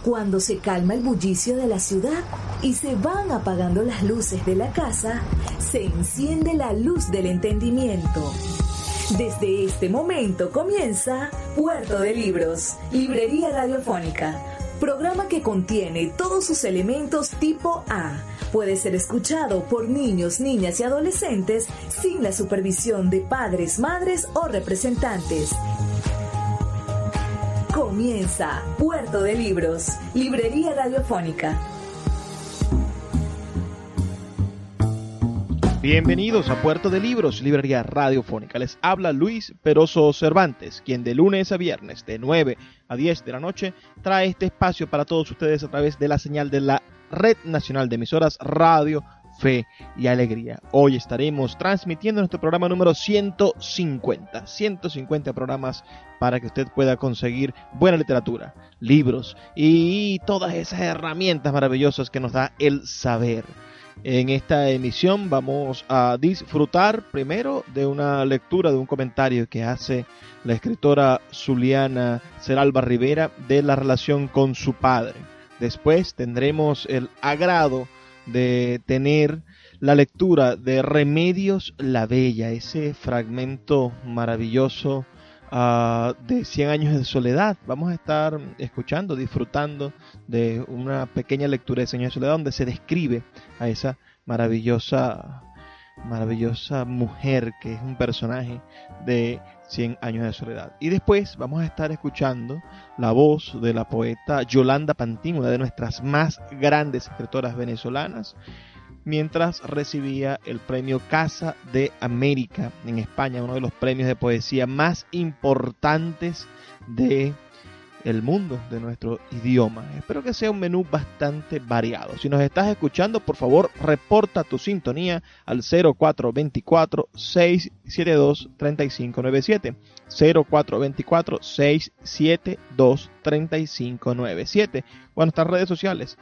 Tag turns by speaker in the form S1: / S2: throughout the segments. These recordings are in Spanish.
S1: Cuando se calma el bullicio de la ciudad y se van apagando las luces de la casa, se enciende la luz del entendimiento. Desde este momento comienza Puerto de Libros, Librería Radiofónica, programa que contiene todos sus elementos tipo A. Puede ser escuchado por niños, niñas y adolescentes sin la supervisión de padres, madres o representantes. Comienza Puerto de Libros, Librería Radiofónica.
S2: Bienvenidos a Puerto de Libros, Librería Radiofónica. Les habla Luis Peroso Cervantes, quien de lunes a viernes de 9 a 10 de la noche trae este espacio para todos ustedes a través de la señal de la Red Nacional de Emisoras Radio, Fe y Alegría. Hoy estaremos transmitiendo nuestro programa número 150 programas para que usted pueda conseguir buena literatura, libros y todas esas herramientas maravillosas que nos da el saber. En esta emisión vamos a disfrutar primero de una lectura, de un comentario que hace la escritora zuliana Zeralba Rivera de la relación con su padre. Después tendremos el agrado de tener la lectura de Remedios la Bella, ese fragmento maravilloso de 100 años de soledad. Vamos a estar escuchando, disfrutando de una pequeña lectura de 100 años de soledad donde se describe a esa maravillosa mujer que es un personaje de 100 años de soledad. Y después vamos a estar escuchando la voz de la poeta Yolanda Pantín, una de nuestras más grandes escritoras venezolanas, mientras recibía el premio Casa de América en España, uno de los premios de poesía más importantes de el mundo, de nuestro idioma. Espero que sea un menú bastante variado. Si nos estás escuchando, por favor, reporta tu sintonía al 0424-672-3597. 0424-672-3597. O a nuestras redes sociales,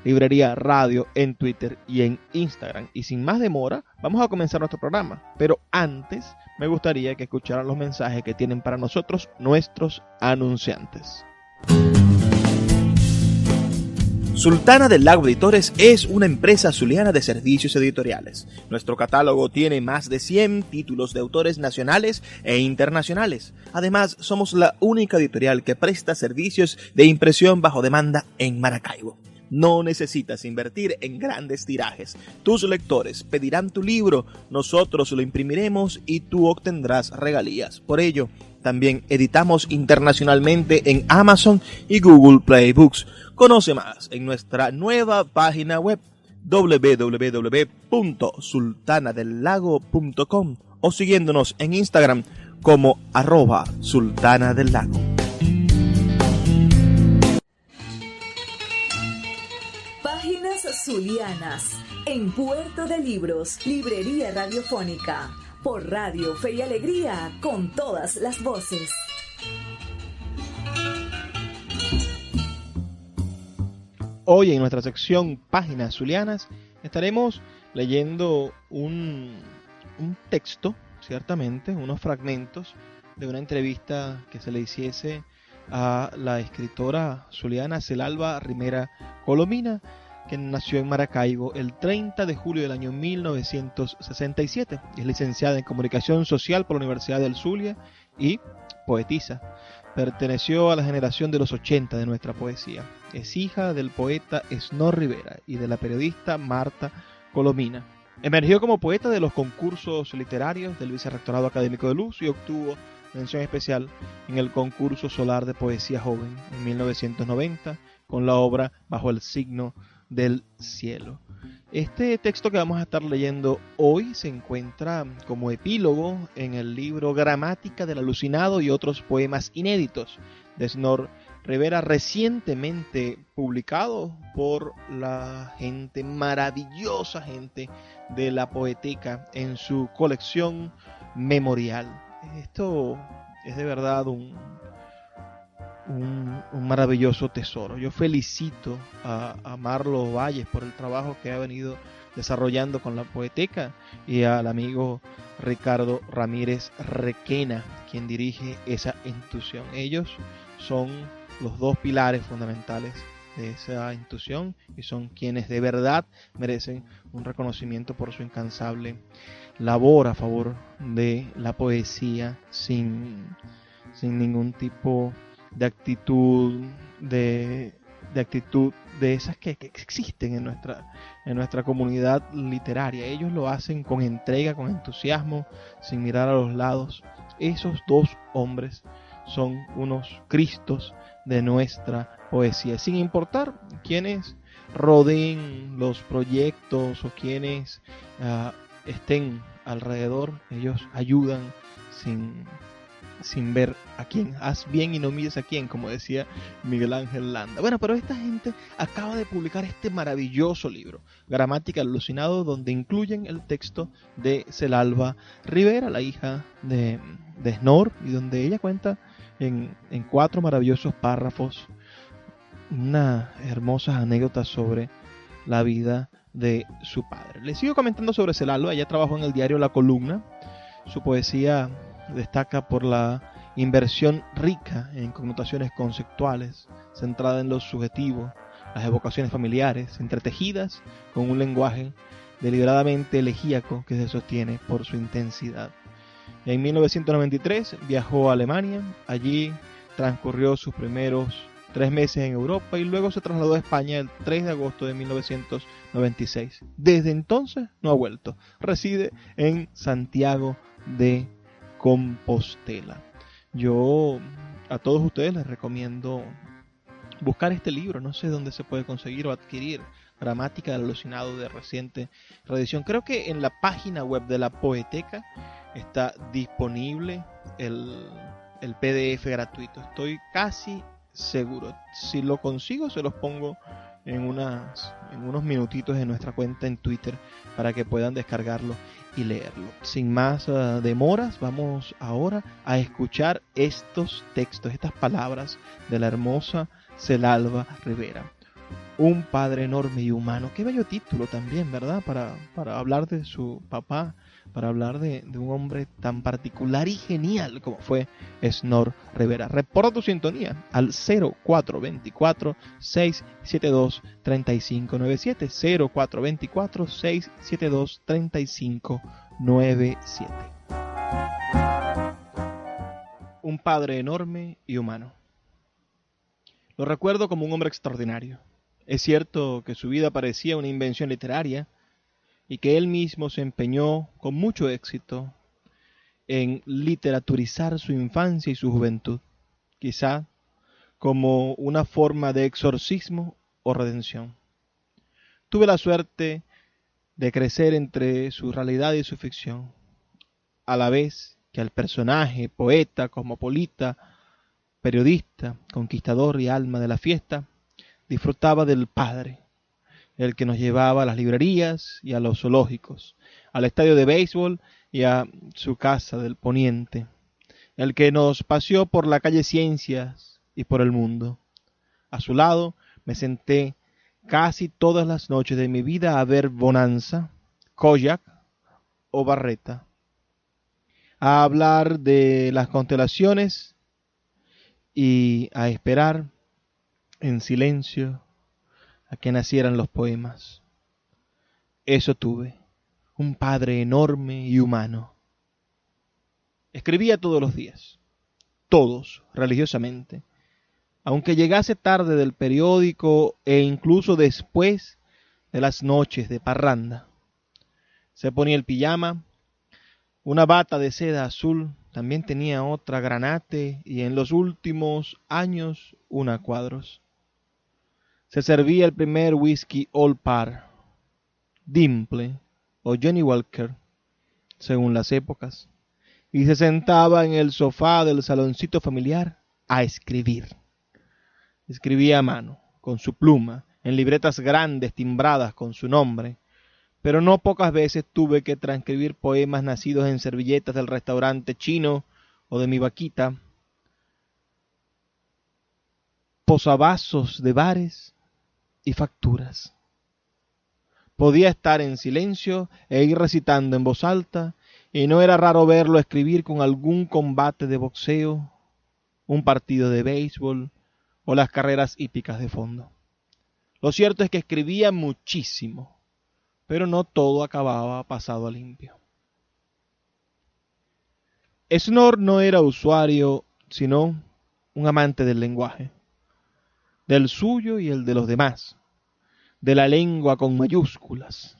S2: @Librería Radio en Twitter y en Instagram. Y sin más demora, vamos a comenzar nuestro programa. Pero antes, me gustaría que escucharan los mensajes que tienen para nosotros nuestros anunciantes. Sultana del Lago Editores es una empresa zuliana de servicios editoriales. Nuestro catálogo tiene más de 100 títulos de autores nacionales e internacionales. Además, somos la única editorial que presta servicios de impresión bajo demanda en Maracaibo. No necesitas invertir en grandes tirajes. Tus lectores pedirán tu libro, nosotros lo imprimiremos y tú obtendrás regalías. Por ello, también editamos internacionalmente en Amazon y Google Play Books. Conoce más en nuestra nueva página web www.sultanadelago.com o siguiéndonos en Instagram como @sultanadelago.
S1: Páginas zulianas en Puerto de Libros, Librería Radiofónica, por Radio Fe y Alegría, con todas las voces.
S2: Hoy en nuestra sección Páginas Zulianas estaremos leyendo un texto, ciertamente, unos fragmentos de una entrevista que se le hiciese a la escritora zuliana Zeralba Rivera Colomina, que nació en Maracaibo el 30 de julio del año 1967. Es licenciada en Comunicación Social por la Universidad del Zulia y poetisa. Perteneció a la generación de los 80 de nuestra poesía. Es hija del poeta Snor Rivera y de la periodista Marta Colomina. Emergió como poeta de los concursos literarios del Vicerrectorado Académico de Luz y obtuvo mención especial en el concurso Solar de Poesía Joven en 1990 con la obra Bajo el signo del cielo. Este texto que vamos a estar leyendo hoy se encuentra como epílogo en el libro Gramática del Alucinado y otros poemas inéditos de Snor Rivera, recientemente publicado por la gente, maravillosa gente de la Poeteca en su colección memorial. Esto es de verdad un maravilloso tesoro. Yo felicito a Marlo Valles por el trabajo que ha venido desarrollando con la Poeteca y al amigo Ricardo Ramírez Requena, quien dirige esa institución. Ellos son los dos pilares fundamentales de esa institución y son quienes de verdad merecen un reconocimiento por su incansable labor a favor de la poesía sin ningún tipo de actitud de esas que existen en nuestra comunidad literaria. Ellos lo hacen con entrega, con entusiasmo, sin mirar a los lados. Esos dos hombres son unos Cristos de nuestra poesía, sin importar quiénes rodeen los proyectos o quienes estén alrededor. Ellos ayudan sin ver a quién. Haz bien y no mires a quién, como decía Miguel Ángel Landa. Bueno, pero esta gente acaba de publicar este maravilloso libro, Gramática del Alucinado, donde incluyen el texto de Celalba Rivera, la hija de Snorr, y donde ella cuenta en 4 maravillosos párrafos unas hermosas anécdotas sobre la vida de su padre. Les sigo comentando sobre Celalba. Ella trabajó en el diario La Columna. Su poesía destaca por la inversión rica en connotaciones conceptuales, centrada en lo subjetivo, las evocaciones familiares, entretejidas con un lenguaje deliberadamente elegíaco que se sostiene por su intensidad. En 1993 viajó a Alemania. Allí transcurrió sus primeros 3 meses en Europa y luego se trasladó a España el 3 de agosto de 1996. Desde entonces no ha vuelto. Reside en Santiago de Compostela. Yo a todos ustedes les recomiendo buscar este libro. No sé dónde se puede conseguir o adquirir. Gramática del Alucinado, de reciente reedición. Creo que en la página web de la Poeteca está disponible el PDF gratuito. Estoy casi seguro. Si lo consigo, se los pongo en unos minutitos en nuestra cuenta en Twitter para que puedan descargarlo y leerlo. Sin más demoras, vamos ahora a escuchar estos textos, estas palabras de la hermosa Celalba Rivera. Un padre enorme y humano. Qué bello título también, ¿verdad? Para hablar de su papá, para hablar de un hombre tan particular y genial como fue Snorr Rivera. Reporta tu sintonía al 0424-672-3597. 0424-672-3597. Un padre enorme y humano. Lo recuerdo como un hombre extraordinario. Es cierto que su vida parecía una invención literaria y que él mismo se empeñó con mucho éxito en literaturizar su infancia y su juventud, quizá como una forma de exorcismo o redención. Tuve la suerte de crecer entre su realidad y su ficción, a la vez que al personaje, poeta, cosmopolita, periodista, conquistador y alma de la fiesta, disfrutaba del padre, el que nos llevaba a las librerías y a los zoológicos, al estadio de béisbol y a su casa del poniente, el que nos paseó por la calle Ciencias y por el mundo. A su lado me senté casi todas las noches de mi vida a ver Bonanza, Kojak o Barreta, a hablar de las constelaciones y a esperar en silencio a que nacieran los poemas. Eso tuve, un padre enorme y humano. Escribía todos los días, todos, religiosamente, aunque llegase tarde del periódico e incluso después de las noches de parranda. Se ponía el pijama, una bata de seda azul, también tenía otra granate y en los últimos años una cuadros. Se servía el primer whisky Old Parr, Dimple o Johnny Walker, según las épocas, y se sentaba en el sofá del saloncito familiar a escribir. Escribía a mano, con su pluma, en libretas grandes timbradas con su nombre, pero no pocas veces tuve que transcribir poemas nacidos en servilletas del restaurante chino o de mi vaquita, posavasos de bares y facturas. Podía estar en silencio e ir recitando en voz alta, y no era raro verlo escribir con algún combate de boxeo, un partido de béisbol o las carreras hípicas de fondo. Lo cierto es que escribía muchísimo, pero no todo acababa pasado a limpio. Snorr no era usuario, sino un amante del lenguaje, del suyo y el de los demás, de la lengua con mayúsculas,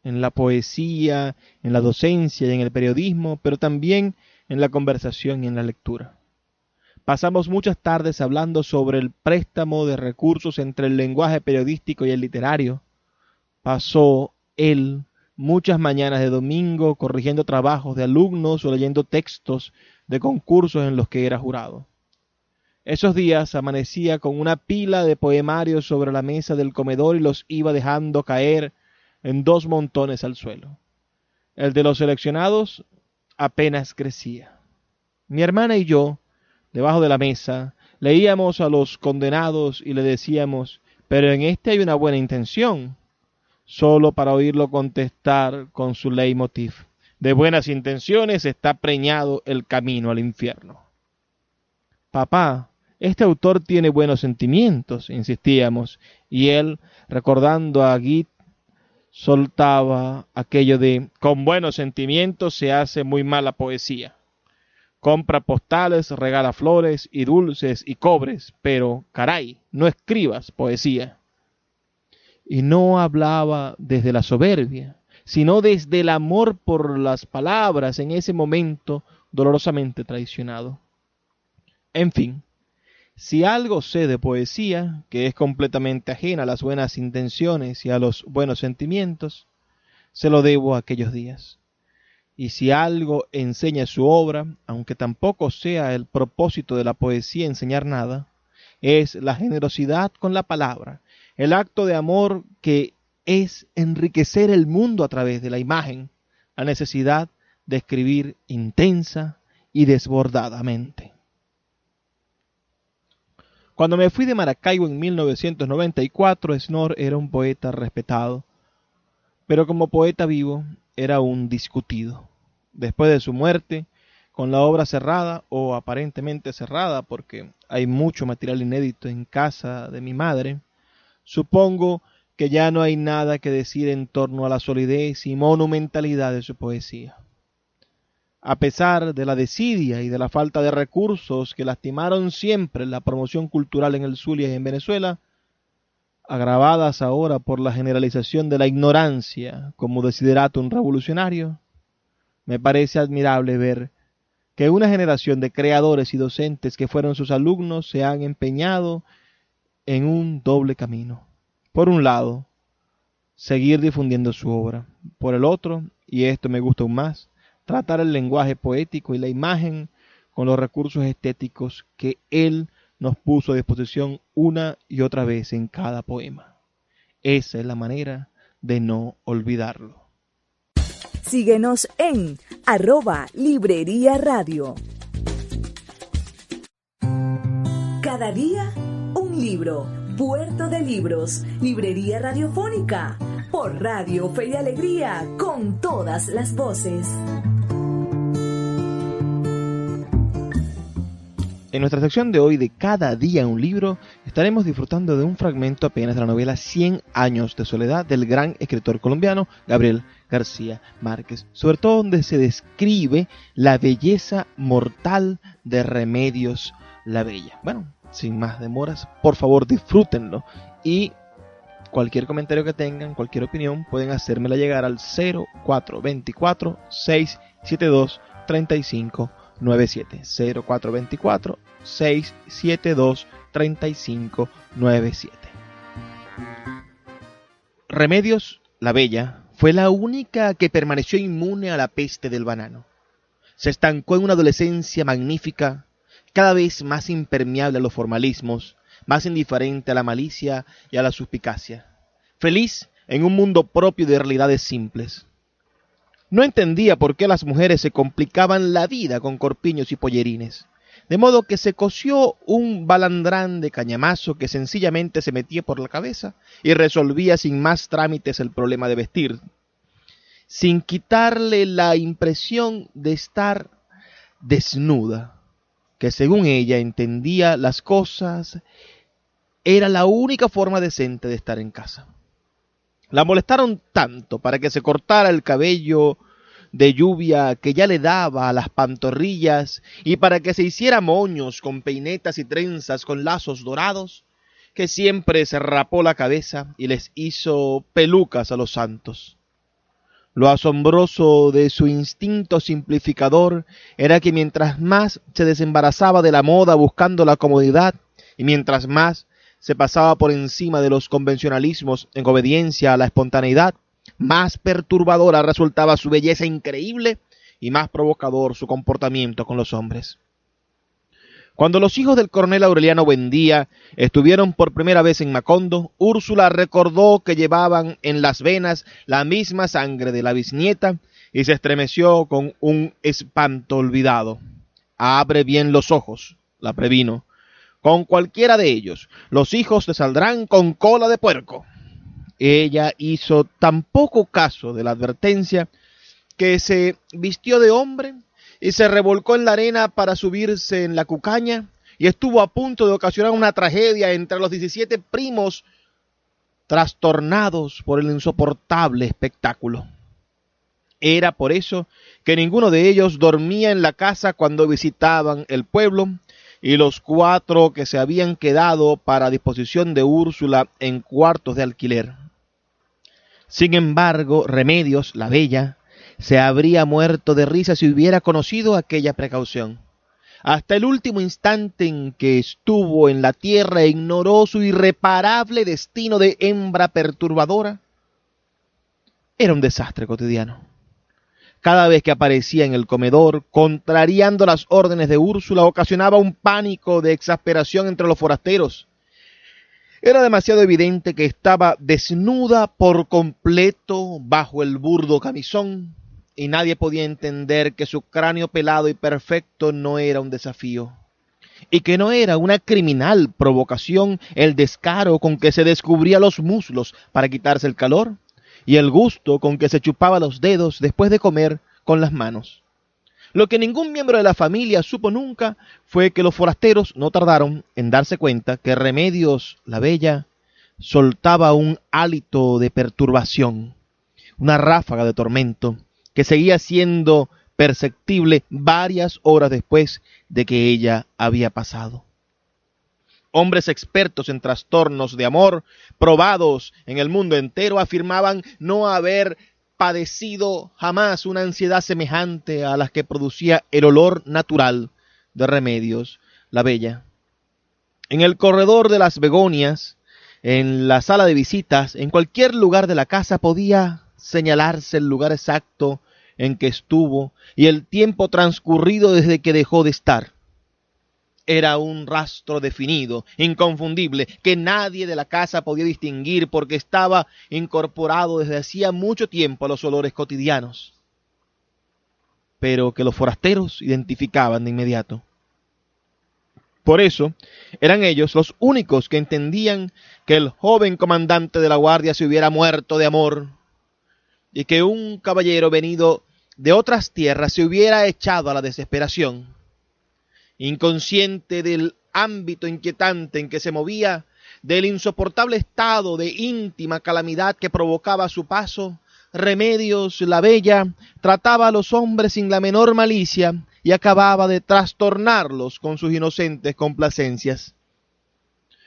S2: en la poesía, en la docencia y en el periodismo, pero también en la conversación y en la lectura. Pasamos muchas tardes hablando sobre el préstamo de recursos entre el lenguaje periodístico y el literario. Pasó él muchas mañanas de domingo corrigiendo trabajos de alumnos o leyendo textos de concursos en los que era jurado. Esos días amanecía con una pila de poemarios sobre la mesa del comedor y los iba dejando caer en 2 montones al suelo. El de los seleccionados apenas crecía. Mi hermana y yo, debajo de la mesa, leíamos a los condenados y le decíamos: pero en este hay una buena intención, solo para oírlo contestar con su leitmotiv: de buenas intenciones está preñado el camino al infierno. Papá, este autor tiene buenos sentimientos, insistíamos, y él, recordando a Goethe, soltaba aquello de: con buenos sentimientos se hace muy mala poesía. Compra postales, regala flores y dulces y cobres, pero, caray, no escribas poesía. Y no hablaba desde la soberbia, sino desde el amor por las palabras en ese momento dolorosamente traicionado. En fin, si algo sé de poesía, que es completamente ajena a las buenas intenciones y a los buenos sentimientos, se lo debo a aquellos días. Y si algo enseña su obra, aunque tampoco sea el propósito de la poesía enseñar nada, es la generosidad con la palabra, el acto de amor que es enriquecer el mundo a través de la imagen, la necesidad de escribir intensa y desbordadamente. Cuando me fui de Maracaibo en 1994, Snorr era un poeta respetado, pero como poeta vivo era un discutido. Después de su muerte, con la obra cerrada, o aparentemente cerrada, porque hay mucho material inédito en casa de mi madre, supongo que ya no hay nada que decir en torno a la solidez y monumentalidad de su poesía. A pesar de la desidia y de la falta de recursos que lastimaron siempre la promoción cultural en el Zulia y en Venezuela, agravadas ahora por la generalización de la ignorancia como desideratum revolucionario, me parece admirable ver que una generación de creadores y docentes que fueron sus alumnos se han empeñado en un doble camino. Por un lado, seguir difundiendo su obra. Por el otro, y esto me gusta aún más, tratar el lenguaje poético y la imagen con los recursos estéticos que él nos puso a disposición una y otra vez en cada poema. Esa es la manera de no olvidarlo.
S1: Síguenos en @Librería Radio. Cada día un libro. Puerto de Libros, Librería Radiofónica, por Radio Fe y Alegría, con todas las voces.
S2: En nuestra sección de hoy de Cada día un libro, estaremos disfrutando de un fragmento apenas de la novela 100 años de soledad del gran escritor colombiano Gabriel García Márquez, sobre todo donde se describe la belleza mortal de Remedios la Bella. Bueno, sin más demoras, por favor disfrútenlo, y cualquier comentario que tengan, cualquier opinión, pueden hacérmela llegar al 0424 672 3597 0424 672 3597. Remedios la Bella fue la única que permaneció inmune a la peste del banano. Se estancó en una adolescencia magnífica, cada vez más impermeable a los formalismos, más indiferente a la malicia y a la suspicacia, feliz en un mundo propio de realidades simples. No entendía por qué las mujeres se complicaban la vida con corpiños y pollerines, de modo que se cosió un balandrán de cañamazo que sencillamente se metía por la cabeza y resolvía sin más trámites el problema de vestir, sin quitarle la impresión de estar desnuda, que según ella entendía las cosas era la única forma decente de estar en casa. La molestaron tanto para que se cortara el cabello de lluvia que ya le daba a las pantorrillas y para que se hiciera moños con peinetas y trenzas con lazos dorados, que siempre se rapó la cabeza y les hizo pelucas a los santos. Lo asombroso de su instinto simplificador era que mientras más se desembarazaba de la moda buscando la comodidad y mientras más se pasaba por encima de los convencionalismos en obediencia a la espontaneidad, más perturbadora resultaba su belleza increíble y más provocador su comportamiento con los hombres. Cuando los hijos del coronel Aureliano Buendía estuvieron por primera vez en Macondo, Úrsula recordó que llevaban en las venas la misma sangre de la bisnieta y se estremeció con un espanto olvidado. «Abre bien los ojos», la previno. «Con cualquiera de ellos, los hijos te saldrán con cola de puerco». Ella hizo tan poco caso de la advertencia que se vistió de hombre y se revolcó en la arena para subirse en la cucaña y estuvo a punto de ocasionar una tragedia entre los 17 primos trastornados por el insoportable espectáculo. Era por eso que ninguno de ellos dormía en la casa cuando visitaban el pueblo, y los 4 que se habían quedado para disposición de Úrsula en cuartos de alquiler. Sin embargo, Remedios, la bella, se habría muerto de risa si hubiera conocido aquella precaución. Hasta el último instante en que estuvo en la tierra ignoró su irreparable destino de hembra perturbadora. Era un desastre cotidiano. Cada vez que aparecía en el comedor, contrariando las órdenes de Úrsula, ocasionaba un pánico de exasperación entre los forasteros. Era demasiado evidente que estaba desnuda por completo bajo el burdo camisón, y nadie podía entender que su cráneo pelado y perfecto no era un desafío, y que no era una criminal provocación el descaro con que se descubría los muslos para quitarse el calor, y el gusto con que se chupaba los dedos después de comer con las manos. Lo que ningún miembro de la familia supo nunca fue que los forasteros no tardaron en darse cuenta que Remedios, la bella, soltaba un hálito de perturbación, una ráfaga de tormento, que seguía siendo perceptible varias horas después de que ella había pasado. Hombres expertos en trastornos de amor, probados en el mundo entero, afirmaban no haber padecido jamás una ansiedad semejante a las que producía el olor natural de Remedios, la bella. En el corredor de las begonias, en la sala de visitas, en cualquier lugar de la casa podía señalarse el lugar exacto en que estuvo y el tiempo transcurrido desde que dejó de estar. Era un rastro definido, inconfundible, que nadie de la casa podía distinguir porque estaba incorporado desde hacía mucho tiempo a los olores cotidianos, pero que los forasteros identificaban de inmediato. Por eso, eran ellos los únicos que entendían que el joven comandante de la guardia se hubiera muerto de amor y que un caballero venido de otras tierras se hubiera echado a la desesperación. Inconsciente del ámbito inquietante en que se movía, del insoportable estado de íntima calamidad que provocaba su paso, Remedios, la bella, trataba a los hombres sin la menor malicia y acababa de trastornarlos con sus inocentes complacencias.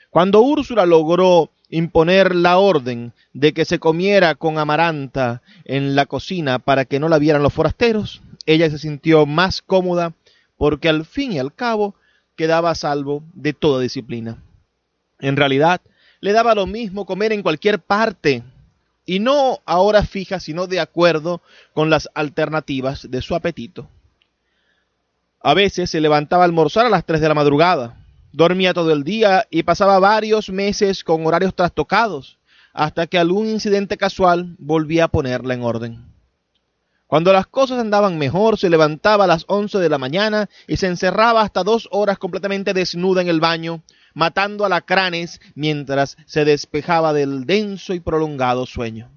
S2: Cuando Úrsula logró imponer la orden de que se comiera con Amaranta en la cocina para que no la vieran los forasteros, ella se sintió más cómoda porque al fin y al cabo quedaba a salvo de toda disciplina. En realidad, le daba lo mismo comer en cualquier parte, y no a hora fija, sino de acuerdo con las alternativas de su apetito. A veces se levantaba a almorzar a las 3 de la madrugada, dormía todo el día y pasaba varios meses con horarios trastocados, hasta que algún incidente casual volvía a ponerla en orden. Cuando las cosas andaban mejor, se levantaba a las 11 de la mañana y se encerraba hasta 2 horas completamente desnuda en el baño, matando alacranes mientras se despejaba del denso y prolongado sueño.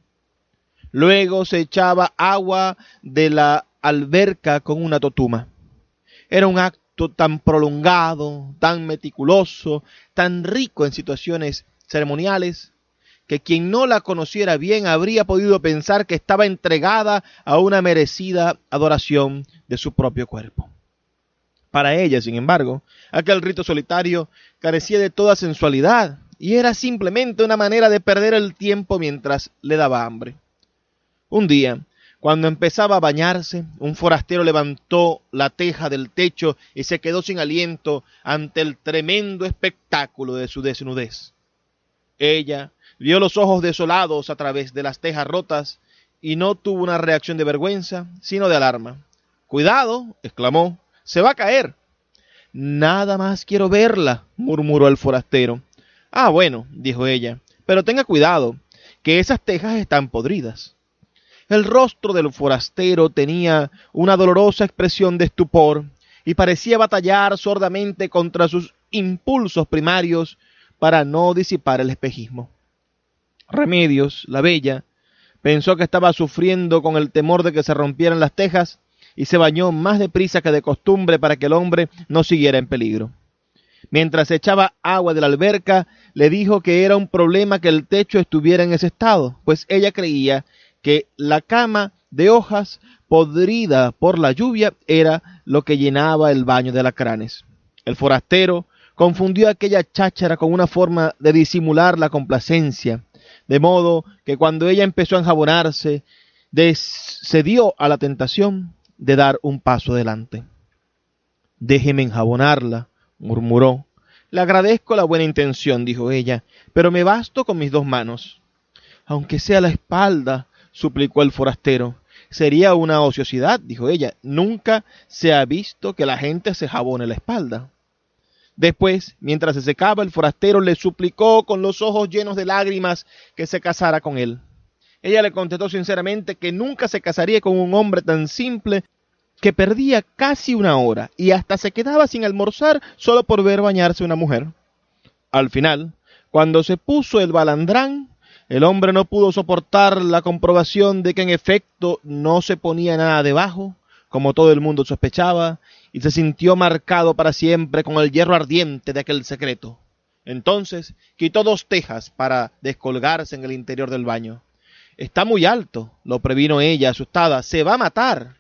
S2: Luego se echaba agua de la alberca con una totuma. Era un acto acto tan prolongado, tan meticuloso, tan rico en situaciones ceremoniales, que quien no la conociera bien habría podido pensar que estaba entregada a una merecida adoración de su propio cuerpo. Para ella, sin embargo, aquel rito solitario carecía de toda sensualidad y era simplemente una manera de perder el tiempo mientras le daba hambre. Un día, cuando empezaba a bañarse, un forastero levantó la teja del techo y se quedó sin aliento ante el tremendo espectáculo de su desnudez. Ella vio los ojos desolados a través de las tejas rotas y no tuvo una reacción de vergüenza, sino de alarma. «¡Cuidado!», exclamó, «se va a caer». «Nada más quiero verla», murmuró el forastero. «Ah, bueno», dijo ella, «pero tenga cuidado, que esas tejas están podridas». El rostro del forastero tenía una dolorosa expresión de estupor y parecía batallar sordamente contra sus impulsos primarios para no disipar el espejismo. Remedios, la bella, pensó que estaba sufriendo con el temor de que se rompieran las tejas y se bañó más deprisa que de costumbre para que el hombre no siguiera en peligro. Mientras echaba agua de la alberca, le dijo que era un problema que el techo estuviera en ese estado, pues ella creía que la cama de hojas podrida por la lluvia era lo que llenaba el baño de alacranes. El forastero confundió aquella cháchara con una forma de disimular la complacencia, de modo que cuando ella empezó a enjabonarse, cedió a la tentación de dar un paso adelante. «Déjeme enjabonarla», murmuró. «Le agradezco la buena intención», dijo ella, «pero me basto con mis 2 manos». «Aunque sea la espalda», suplicó el forastero. «Sería una ociosidad», dijo ella. «Nunca se ha visto que la gente se jabone la espalda». Después, mientras se secaba, el forastero le suplicó con los ojos llenos de lágrimas que se casara con él. Ella le contestó sinceramente que nunca se casaría con un hombre tan simple, que perdía casi 1 hora y hasta se quedaba sin almorzar solo por ver bañarse una mujer. Al final, cuando se puso el balandrán, el hombre no pudo soportar la comprobación de que en efecto no se ponía nada debajo, como todo el mundo sospechaba, y se sintió marcado para siempre con el hierro ardiente de aquel secreto. Entonces quitó 2 tejas para descolgarse en el interior del baño. «Está muy alto», lo previno ella asustada, «se va a matar».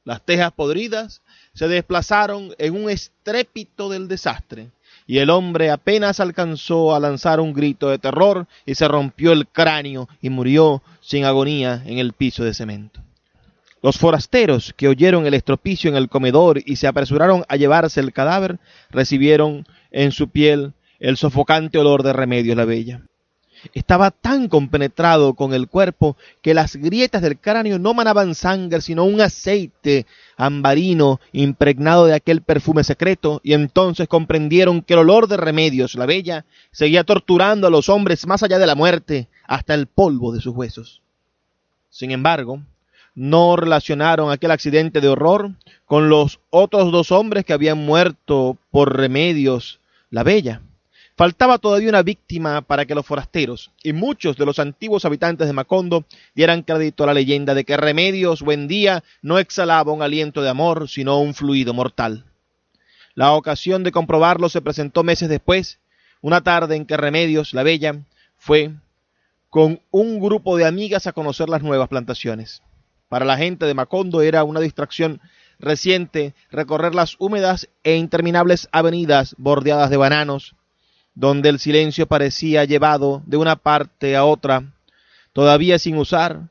S2: Las tejas podridas se desplazaron en un estrépito del desastre, y el hombre apenas alcanzó a lanzar un grito de terror y se rompió el cráneo y murió sin agonía en el piso de cemento. Los forasteros que oyeron el estropicio en el comedor y se apresuraron a llevarse el cadáver, recibieron en su piel el sofocante olor de Remedios la Bella. Estaba tan compenetrado con el cuerpo que las grietas del cráneo no manaban sangre, sino un aceite ambarino impregnado de aquel perfume secreto, y entonces comprendieron que el olor de Remedios la Bella seguía torturando a los hombres más allá de la muerte, hasta el polvo de sus huesos. Sin embargo, no relacionaron aquel accidente de horror con los otros 2 hombres que habían muerto por Remedios la Bella. Faltaba todavía una víctima para que los forasteros y muchos de los antiguos habitantes de Macondo dieran crédito a la leyenda de que Remedios Buendía no exhalaba un aliento de amor, sino un fluido mortal. La ocasión de comprobarlo se presentó meses después, una tarde en que Remedios la Bella fue con un grupo de amigas a conocer las nuevas plantaciones. Para la gente de Macondo era una distracción reciente recorrer las húmedas e interminables avenidas bordeadas de bananos, donde el silencio parecía llevado de una parte a otra, todavía sin usar,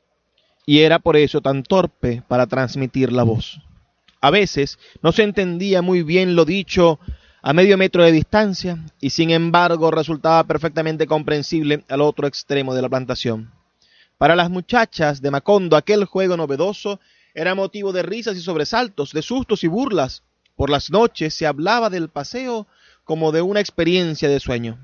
S2: y era por eso tan torpe para transmitir la voz. A veces no se entendía muy bien lo dicho a medio metro de distancia, y sin embargo resultaba perfectamente comprensible al otro extremo de la plantación. Para las muchachas de Macondo aquel juego novedoso era motivo de risas y sobresaltos, de sustos y burlas. Por las noches se hablaba del paseo como de una experiencia de sueño.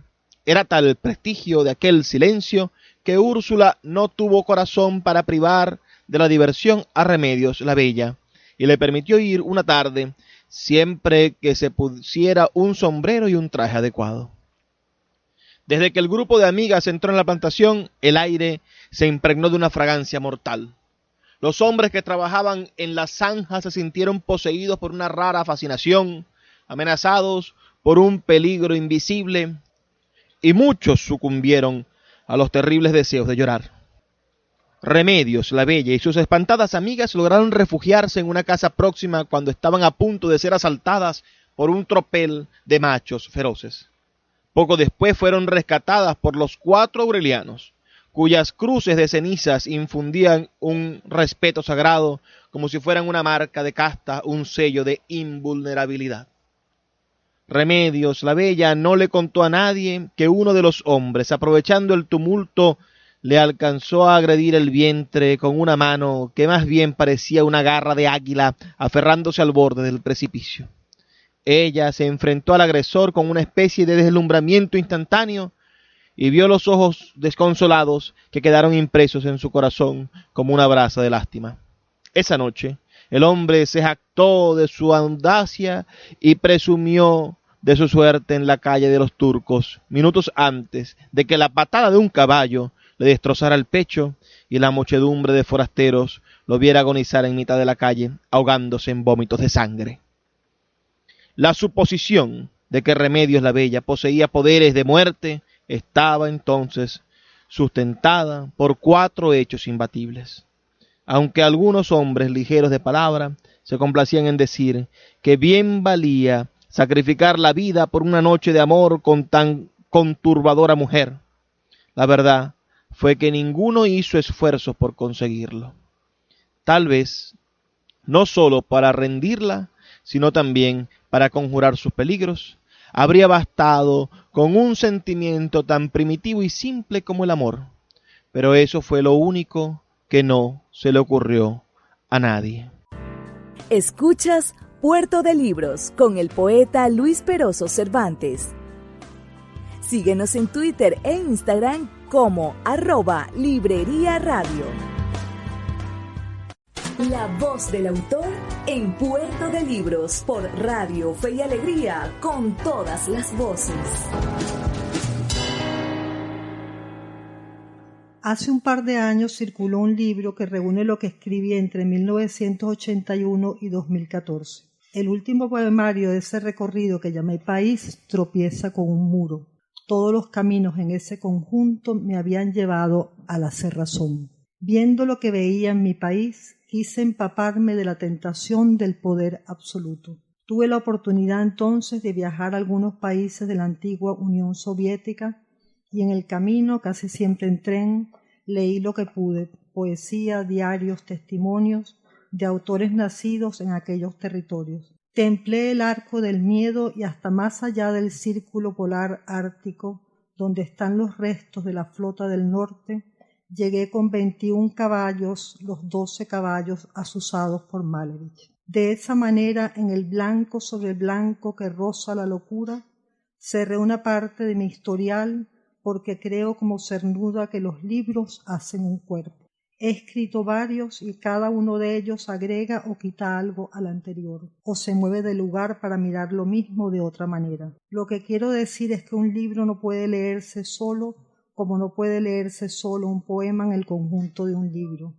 S2: Era tal el prestigio de aquel silencio que Úrsula no tuvo corazón para privar de la diversión a Remedios la Bella, y le permitió ir una tarde siempre que se pusiera un sombrero y un traje adecuado. Desde que el grupo de amigas entró en la plantación, el aire se impregnó de una fragancia mortal. Los hombres que trabajaban en la zanja se sintieron poseídos por una rara fascinación, amenazados por un peligro invisible, y muchos sucumbieron a los terribles deseos de llorar. Remedios, la bella, y sus espantadas amigas lograron refugiarse en una casa próxima cuando estaban a punto de ser asaltadas por un tropel de machos feroces. Poco después fueron rescatadas por los 4 aurelianos, cuyas cruces de cenizas infundían un respeto sagrado como si fueran una marca de casta, un sello de invulnerabilidad. Remedios, la bella, no le contó a nadie que uno de los hombres, aprovechando el tumulto, le alcanzó a agredir el vientre con una mano que más bien parecía una garra de águila aferrándose al borde del precipicio. Ella se enfrentó al agresor con una especie de deslumbramiento instantáneo y vio los ojos desconsolados que quedaron impresos en su corazón como una brasa de lástima. Esa noche, el hombre se jactó de su audacia y presumió de su suerte en la calle de los turcos, minutos antes de que la patada de un caballo le destrozara el pecho y la muchedumbre de forasteros lo viera agonizar en mitad de la calle, ahogándose en vómitos de sangre. La suposición de que Remedios la Bella poseía poderes de muerte estaba entonces sustentada por 4 hechos imbatibles. Aunque algunos hombres ligeros de palabra se complacían en decir que bien valía sacrificar la vida por una noche de amor con tan conturbadora mujer, la verdad fue que ninguno hizo esfuerzos por conseguirlo. Tal vez no sólo para rendirla, sino también para conjurar sus peligros, habría bastado con un sentimiento tan primitivo y simple como el amor. Pero eso fue lo único que no se le ocurrió a nadie.
S1: Escuchas Puerto de Libros con el poeta Luis Peroso Cervantes. Síguenos en Twitter e Instagram como @Librería Radio. La voz del autor en Puerto de Libros por Radio Fe y Alegría, con todas las voces.
S3: Hace un par de años circuló un libro que reúne lo que escribí entre 1981 y 2014. El último poemario de ese recorrido, que llamé País, tropieza con un muro. Todos los caminos en ese conjunto me habían llevado a la cerrazón. Viendo lo que veía en mi país, quise empaparme de la tentación del poder absoluto. Tuve la oportunidad entonces de viajar a algunos países de la antigua Unión Soviética y en el camino, casi siempre en tren, leí lo que pude: poesía, diarios, testimonios de autores nacidos en aquellos territorios. Templé el arco del miedo y hasta más allá del círculo polar ártico, donde están los restos de la flota del norte, llegué con 21 caballos, los 12 caballos azuzados por Malevich. De esa manera, en el blanco sobre el blanco que roza la locura, cerré una parte de mi historial, porque creo como cernuda que los libros hacen un cuerpo. He escrito varios y cada uno de ellos agrega o quita algo al anterior, o se mueve de lugar para mirar lo mismo de otra manera. Lo que quiero decir es que un libro no puede leerse solo, como no puede leerse solo un poema en el conjunto de un libro.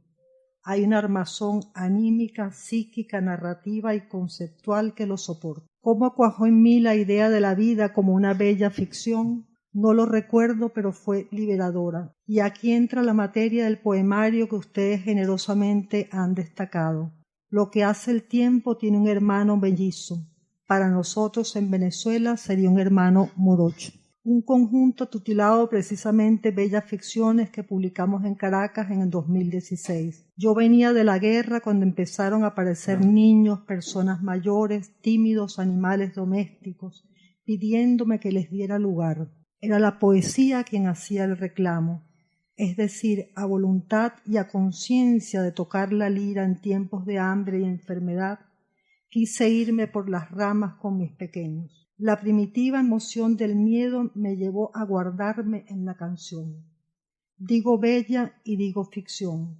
S3: Hay una armazón anímica, psíquica, narrativa y conceptual que lo soporta. ¿Cómo cuajó en mí la idea de la vida como una bella ficción? No lo recuerdo, pero fue liberadora. Y aquí entra la materia del poemario que ustedes generosamente han destacado. Lo que hace el tiempo tiene un hermano mellizo. Para nosotros en Venezuela sería un hermano morocho. Un conjunto titulado precisamente Bellas Ficciones que publicamos en Caracas en el 2016. Yo venía de la guerra cuando empezaron a aparecer niños, personas mayores, tímidos animales domésticos, pidiéndome que les diera lugar. Era la poesía quien hacía el reclamo, es decir, a voluntad y a conciencia de tocar la lira en tiempos de hambre y enfermedad, quise irme por las ramas con mis pequeños. La primitiva emoción del miedo me llevó a guardarme en la canción. Digo bella y digo ficción.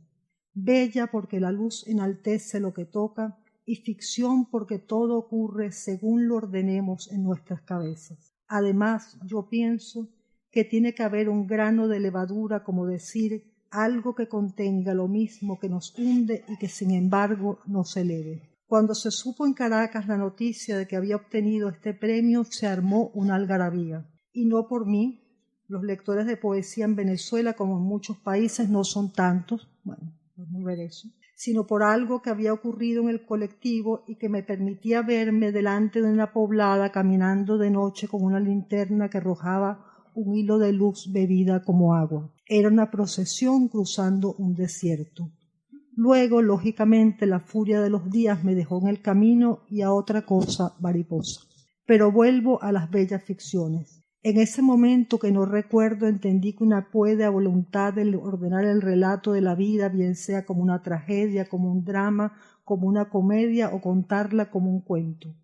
S3: Bella porque la luz enaltece lo que toca y ficción porque todo ocurre según lo ordenemos en nuestras cabezas. Además, yo pienso que tiene que haber un grano de levadura, como decir, algo que contenga lo mismo que nos hunde y que sin embargo nos eleve. Cuando se supo en Caracas la noticia de que había obtenido este premio, se armó una algarabía. Y no por mí. Los lectores de poesía en Venezuela, como en muchos países, no son tantos, bueno, vamos a ver eso, sino por algo que había ocurrido en el colectivo y que me permitía verme delante de una poblada caminando de noche con una linterna que arrojaba un hilo de luz bebida como agua. Era una procesión cruzando un desierto. Luego, lógicamente, la furia de los días me dejó en el camino y a otra cosa mariposa. Pero vuelvo a las bellas ficciones. En ese momento que no recuerdo entendí que una puede a voluntad de ordenar el relato de la vida, bien sea como una tragedia, como un drama, como una comedia o contarla como un cuento.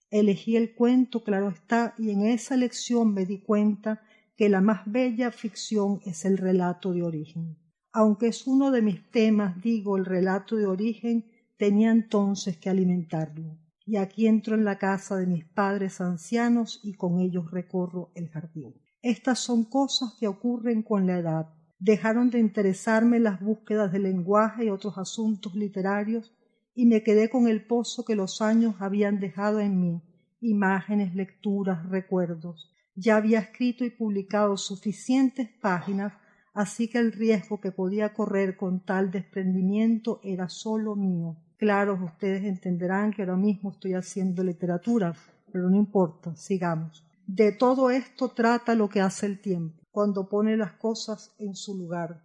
S3: Elegí el cuento, claro está, y en esa elección me di cuenta que la más bella ficción es el relato de origen. Aunque es uno de mis temas, digo, el relato de origen, tenía entonces que alimentarlo. Y aquí entro en la casa de mis padres ancianos y con ellos recorro el jardín. Estas son cosas que ocurren con la edad. Dejaron de interesarme las búsquedas del lenguaje y otros asuntos literarios y me quedé con el pozo que los años habían dejado en mí, imágenes, lecturas, recuerdos. Ya había escrito y publicado suficientes páginas, así que el riesgo que podía correr con tal desprendimiento era solo mío. Claro, ustedes entenderán que ahora mismo estoy haciendo literatura, pero no importa, sigamos. De todo esto trata lo que hace el tiempo, cuando pone las cosas en su lugar.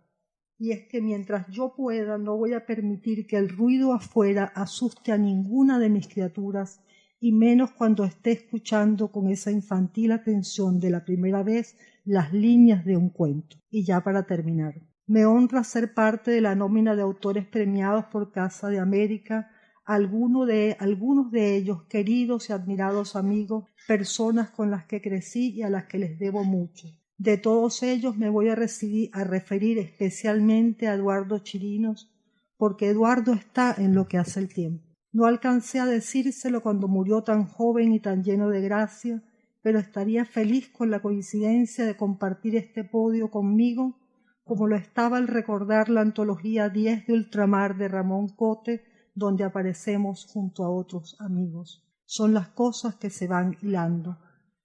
S3: Y es que mientras yo pueda, no voy a permitir que el ruido afuera asuste a ninguna de mis criaturas, y menos cuando esté escuchando con esa infantil atención de la primera vez las líneas de un cuento. Y ya para terminar. Me honra ser parte de la nómina de autores premiados por Casa de América, algunos de ellos queridos y admirados amigos, personas con las que crecí y a las que les debo mucho. De todos ellos me voy a referir especialmente a Eduardo Chirinos, porque Eduardo está en lo que hace el tiempo. No alcancé a decírselo cuando murió tan joven y tan lleno de gracia, pero estaría feliz con la coincidencia de compartir este podio conmigo, como lo estaba al recordar la antología 10 de Ultramar de Ramón Cote, donde aparecemos junto a otros amigos. Son las cosas que se van hilando,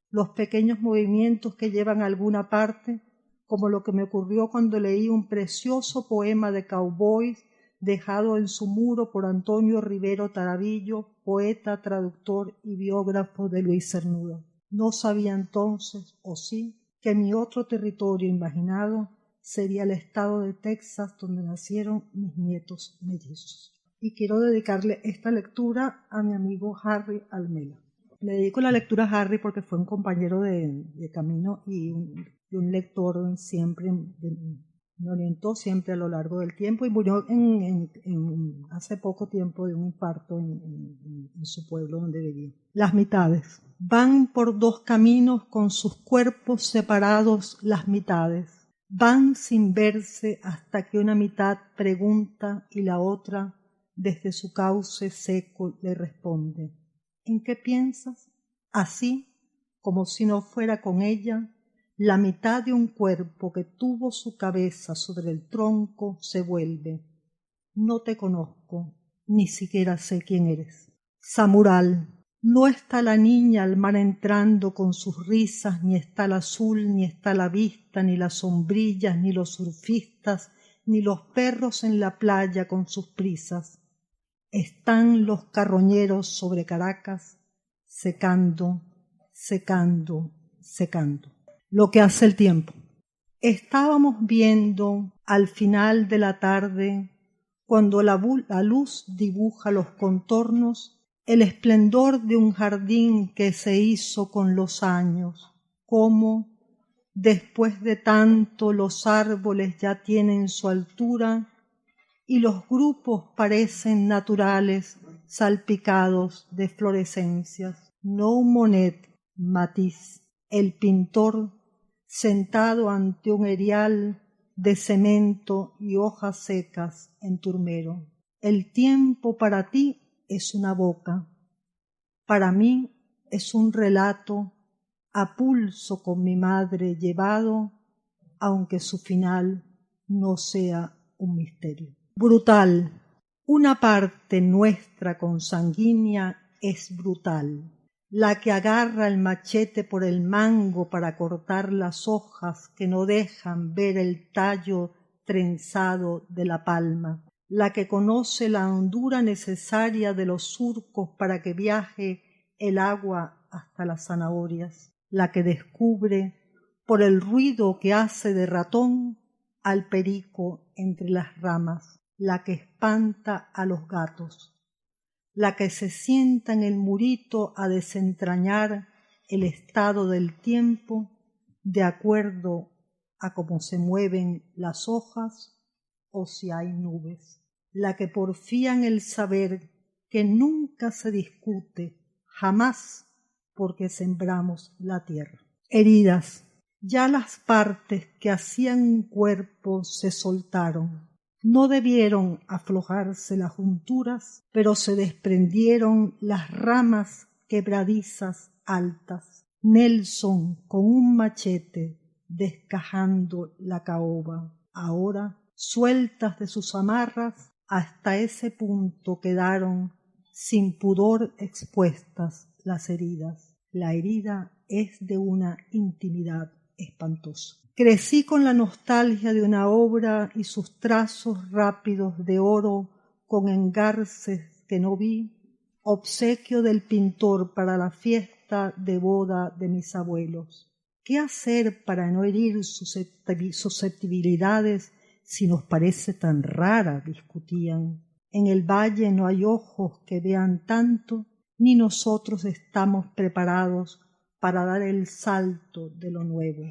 S3: los pequeños movimientos que llevan a alguna parte, como lo que me ocurrió cuando leí un precioso poema de cowboys dejado en su muro por Antonio Rivero Tarabillo, poeta, traductor y biógrafo de Luis Cernuda. No sabía entonces, o sí, que mi otro territorio imaginado sería el estado de Texas donde nacieron mis nietos mellizos. Y quiero dedicarle esta lectura a mi amigo Harry Almela. Le dedico la lectura a Harry porque fue un compañero de camino y un lector siempre, me orientó siempre a lo largo del tiempo y murió hace poco tiempo de un infarto en su pueblo donde vivía. Las mitades. Van por dos caminos con sus cuerpos separados las mitades. Van sin verse hasta que una mitad pregunta y la otra, desde su cauce seco, le responde. ¿En qué piensas? Así, como si no fuera con ella, la mitad de un cuerpo que tuvo su cabeza sobre el tronco se vuelve. No te conozco, ni siquiera sé quién eres. Samural. No está la niña al mar entrando con sus risas, ni está el azul, ni está la vista, ni las sombrillas, ni los surfistas, ni los perros en la playa con sus prisas. Están los carroñeros sobre Caracas, secando, secando, secando. Lo que hace el tiempo. Estábamos viendo al final de la tarde, cuando la luz dibuja los contornos, el esplendor de un jardín que se hizo con los años, como después de tanto los árboles ya tienen su altura y los grupos parecen naturales, salpicados de florescencias. No un Monet, Matisse, el pintor sentado ante un erial de cemento y hojas secas en turmero. El tiempo para ti es una boca, para mí es un relato a pulso con mi madre llevado, aunque su final no sea un misterio. Brutal. Una parte nuestra consanguínea es brutal, la que agarra el machete por el mango para cortar las hojas que no dejan ver el tallo trenzado de la palma, la que conoce la hondura necesaria de los surcos para que viaje el agua hasta las zanahorias, la que descubre por el ruido que hace de ratón al perico entre las ramas, la que espanta a los gatos, la que se sienta en el murito a desentrañar el estado del tiempo de acuerdo a cómo se mueven las hojas o si hay nubes, la que porfía en el saber que nunca se discute, jamás, porque sembramos la tierra. Heridas. Ya las partes que hacían un cuerpo se soltaron. No debieron aflojarse las junturas, pero se desprendieron las ramas quebradizas altas. Nelson con un machete descajando la caoba. Ahora, sueltas de sus amarras, hasta ese punto quedaron sin pudor expuestas las heridas. La herida es de una intimidad espantosa. Crecí con la nostalgia de una obra y sus trazos rápidos de oro con engarces que no vi, obsequio del pintor para la fiesta de boda de mis abuelos. ¿Qué hacer para no herir susceptibilidades si nos parece tan rara?, discutían. En el valle no hay ojos que vean tanto, ni nosotros estamos preparados para dar el salto de lo nuevo.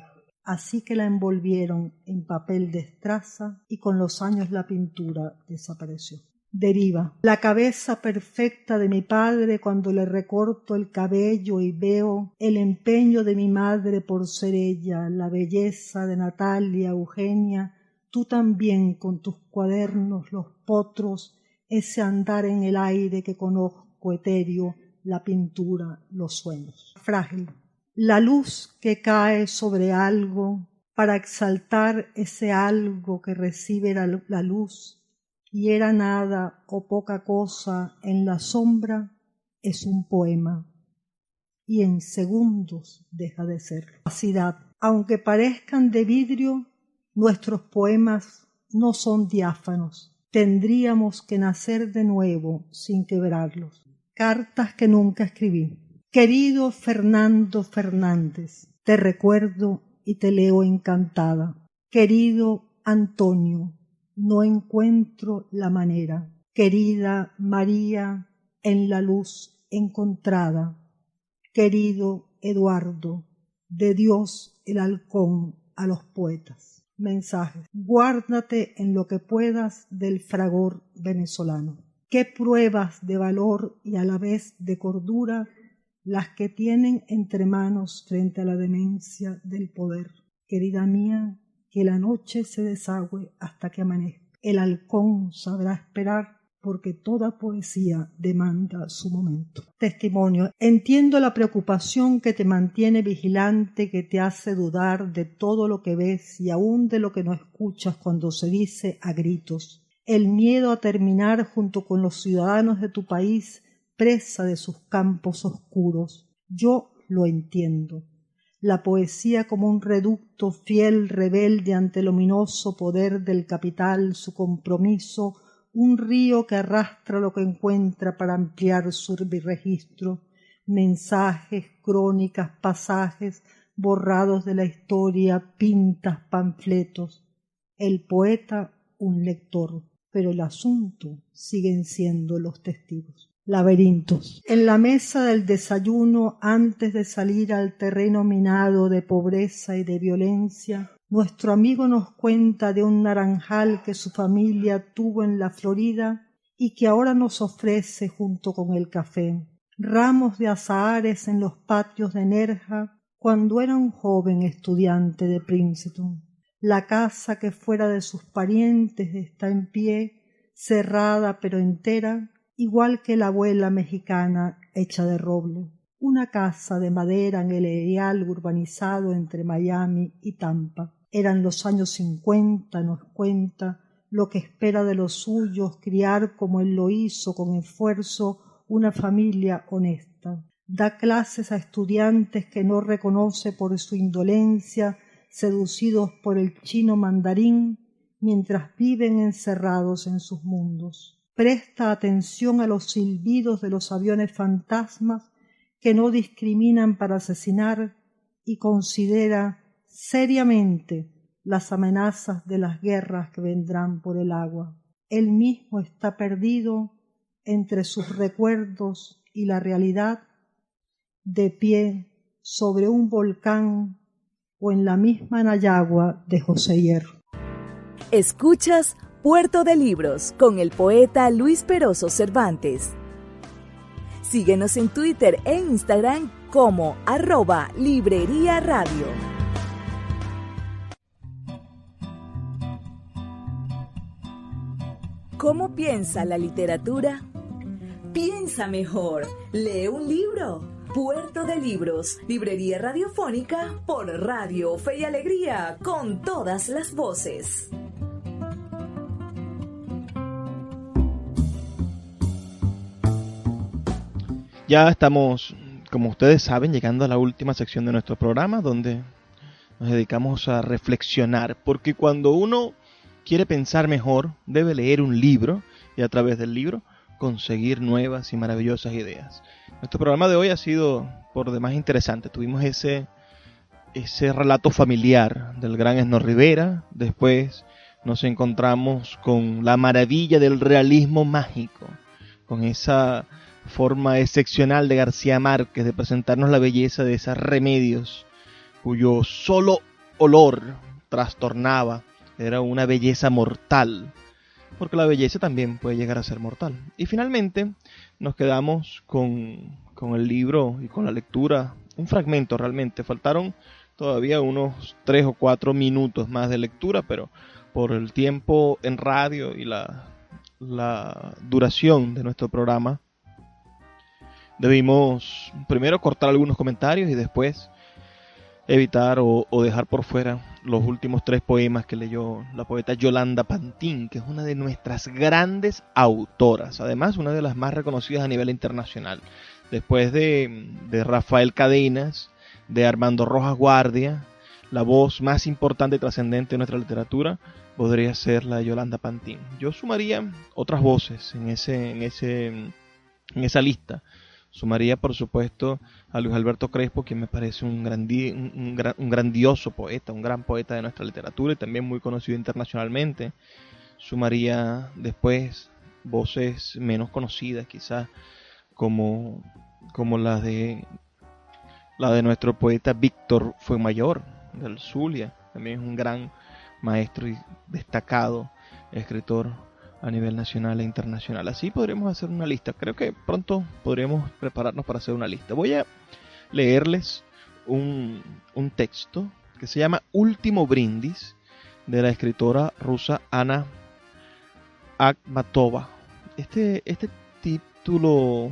S3: Así que la envolvieron en papel de estraza y con los años la pintura desapareció. Deriva. La cabeza perfecta de mi padre cuando le recorto el cabello y veo el empeño de mi madre por ser ella, la belleza de Natalia, Eugenia, tú también con tus cuadernos, los potros, ese andar en el aire que conozco etéreo, la pintura, los sueños. Frágil. La luz que cae sobre algo para exaltar ese algo que recibe la luz y era nada o poca cosa en la sombra es un poema y en segundos deja de ser. Capacidad. Aunque parezcan de vidrio, nuestros poemas no son diáfanos. Tendríamos que nacer de nuevo sin quebrarlos. Cartas que nunca escribí. Querido Fernando Fernández, te recuerdo y te leo encantada. Querido Antonio, no encuentro la manera. Querida María, en la luz encontrada. Querido Eduardo, de Dios el halcón a los poetas. Mensajes. Guárdate en lo que puedas del fragor venezolano. Qué pruebas de valor y a la vez de cordura las que tienen entre manos frente a la demencia del poder. Querida mía, que la noche se desagüe hasta que amanezca. El halcón sabrá esperar porque toda poesía demanda su momento. Testimonio. Entiendo la preocupación que te mantiene vigilante, que te hace dudar de todo lo que ves y aún de lo que no escuchas cuando se dice a gritos. El miedo a terminar junto con los ciudadanos de tu país presa de sus campos oscuros. Yo lo entiendo. La poesía como un reducto fiel, rebelde ante el ominoso poder del capital, su compromiso, un río que arrastra lo que encuentra para ampliar su registro, mensajes, crónicas, pasajes, borrados de la historia, pintas, panfletos. El poeta, un lector, pero el asunto siguen siendo los testigos. Laberintos. En la mesa del desayuno, antes de salir al terreno minado de pobreza y de violencia, nuestro amigo nos cuenta de un naranjal que su familia tuvo en la Florida y que ahora nos ofrece junto con el café. Ramos de azahares en los patios de Nerja cuando era un joven estudiante de Princeton. La casa que fuera de sus parientes está en pie, cerrada pero entera, igual que la abuela mexicana hecha de roble. una casa de madera en el areal urbanizado entre Miami y Tampa. Eran los años 50, nos cuenta, lo que espera de los suyos criar como él lo hizo con esfuerzo una familia honesta. Da clases a estudiantes que no reconoce por su indolencia, seducidos por el chino mandarín, mientras viven encerrados en sus mundos. Presta atención a los silbidos de los aviones fantasmas que no discriminan para asesinar y considera seriamente las amenazas de las guerras que vendrán por el agua. Él mismo está perdido entre sus recuerdos y la realidad, de pie sobre un volcán o en la misma Nayagua de José Hierro.
S1: Escuchas Puerto de Libros con el poeta Luis Peroso Cervantes. Síguenos en Twitter e Instagram como @Librería Radio. ¿Cómo piensa la literatura? Piensa mejor. Lee un libro. Puerto de Libros, librería radiofónica por Radio Fe y Alegría, con todas las voces.
S2: Ya estamos, como ustedes saben, llegando a la última sección de nuestro programa, donde nos dedicamos a reflexionar, porque cuando uno quiere pensar mejor, debe leer un libro y a través del libro conseguir nuevas y maravillosas ideas. Nuestro programa de hoy ha sido por demás interesante. Tuvimos ese relato familiar del gran Esno Rivera. Después nos encontramos con la maravilla del realismo mágico, con esa forma excepcional de García Márquez de presentarnos la belleza de esas Remedios, cuyo solo olor trastornaba. Era una belleza mortal, porque la belleza también puede llegar a ser mortal. Y finalmente nos quedamos con el libro y con la lectura, un fragmento realmente. Faltaron todavía unos 3 o 4 minutos más de lectura, pero por el tiempo en radio y la duración de nuestro programa, debimos primero cortar algunos comentarios y después evitar o dejar por fuera los últimos 3 poemas que leyó la poeta Yolanda Pantín, que es una de nuestras grandes autoras, además una de las más reconocidas a nivel internacional. Después de Rafael Cadenas, de Armando Rojas Guardia, la voz más importante y trascendente de nuestra literatura podría ser la de Yolanda Pantín. Yo sumaría otras voces en esa lista. Sumaría, por supuesto, a Luis Alberto Crespo, quien me parece un grandioso poeta, un gran poeta de nuestra literatura y también muy conocido internacionalmente. Sumaría después voces menos conocidas, quizás, como la de nuestro poeta Víctor Fuenmayor, del Zulia. También es un gran maestro y destacado escritor a nivel nacional e internacional. Así podremos hacer una lista. Creo que pronto podremos prepararnos para hacer una lista. Voy a leerles un texto que se llama Último Brindis, de la escritora rusa Ana Akhmatova. Este título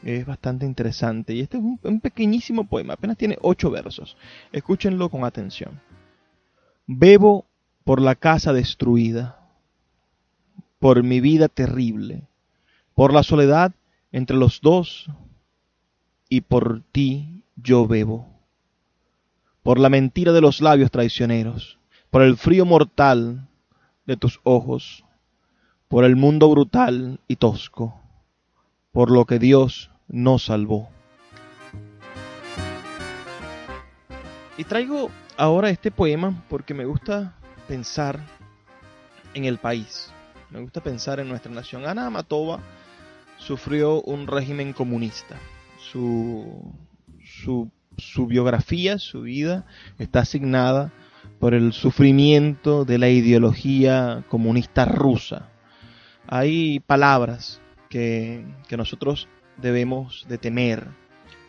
S2: es bastante interesante y este es un pequeñísimo poema, apenas tiene 8 versos. Escúchenlo con atención. Bebo por la casa destruida, por mi vida terrible, por la soledad entre los dos, y por ti yo bebo. Por la mentira de los labios traicioneros, por el frío mortal de tus ojos, por el mundo brutal y tosco, por lo que Dios nos salvó. Y traigo ahora este poema porque me gusta pensar en el país. Me gusta pensar en nuestra nación. Ana Akhmatova sufrió un régimen comunista. Su biografía, su vida, está asignada por el sufrimiento de la ideología comunista rusa. Hay palabras que nosotros debemos de temer.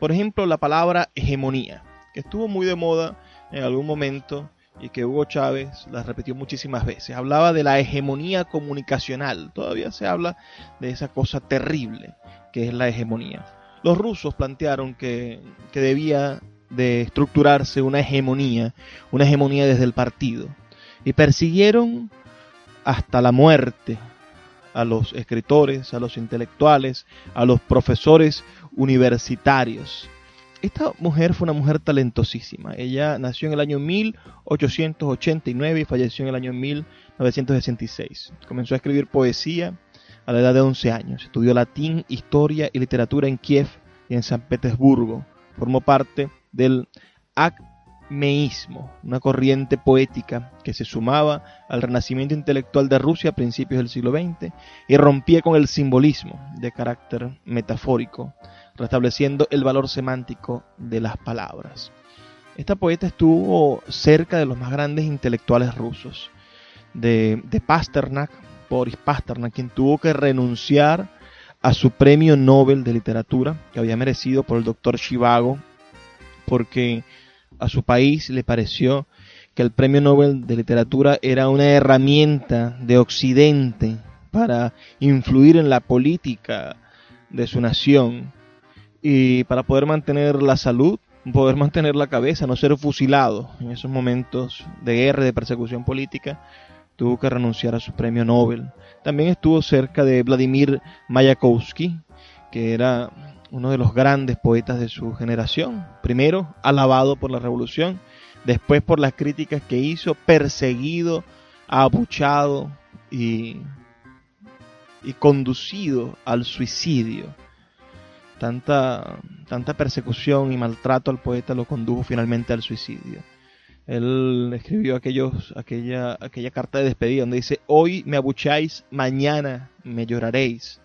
S2: Por ejemplo, la palabra hegemonía, que estuvo muy de moda en algún momento y que Hugo Chávez la repitió muchísimas veces. Hablaba de la hegemonía comunicacional. Todavía se habla de esa cosa terrible que es la hegemonía. los rusos plantearon que debía de estructurarse una hegemonía desde el partido, y persiguieron hasta la muerte a los escritores, a los intelectuales, a los profesores universitarios. Esta mujer fue una mujer talentosísima. Ella nació en el año 1889 y falleció en el año 1966. Comenzó a escribir poesía a la edad de 11 años. Estudió latín, historia y literatura en Kiev y en San Petersburgo. Formó parte del acmeísmo, una corriente poética que se sumaba al renacimiento intelectual de Rusia a principios del siglo XX y rompía con el simbolismo de carácter metafórico, restableciendo el valor semántico de las palabras. Esta poeta estuvo cerca de los más grandes intelectuales rusos, de Pasternak, Boris Pasternak, quien tuvo que renunciar a su premio Nobel de literatura que había merecido por el doctor Zhivago, porque a su país le pareció que el premio Nobel de literatura era una herramienta de Occidente para influir en la política de su nación y para poder mantener la salud, poder mantener la cabeza, no ser fusilado en esos momentos de guerra y de persecución política. Tuvo que renunciar a su premio Nobel. También estuvo cerca de Vladimir Mayakovsky, que era uno de los grandes poetas de su generación. Primero alabado por la revolución, después por las críticas que hizo, perseguido, abuchado y conducido al suicidio. Tanta persecución y maltrato al poeta lo condujo finalmente al suicidio. Él escribió aquella carta de despedida donde dice: hoy me abucháis, mañana me lloraréis.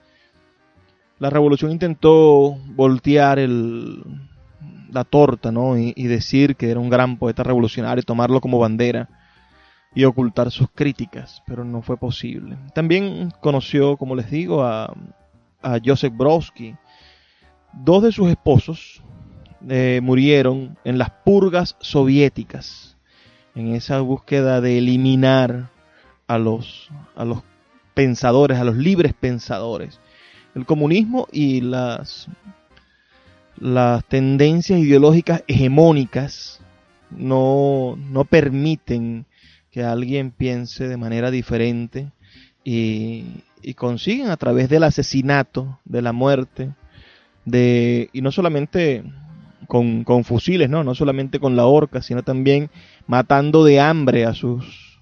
S2: La revolución intentó voltear la torta, ¿no? y decir que era un gran poeta revolucionario, tomarlo como bandera y ocultar sus críticas, pero no fue posible. También conoció, como les digo, a Joseph Brodsky. Dos de sus esposos murieron en las purgas soviéticas, en esa búsqueda de eliminar a los pensadores, a los libres pensadores. El comunismo y las tendencias ideológicas hegemónicas no permiten que alguien piense de manera diferente y consiguen a través del asesinato, de la muerte, y no solamente con fusiles, no solamente con la horca, sino también matando de hambre a sus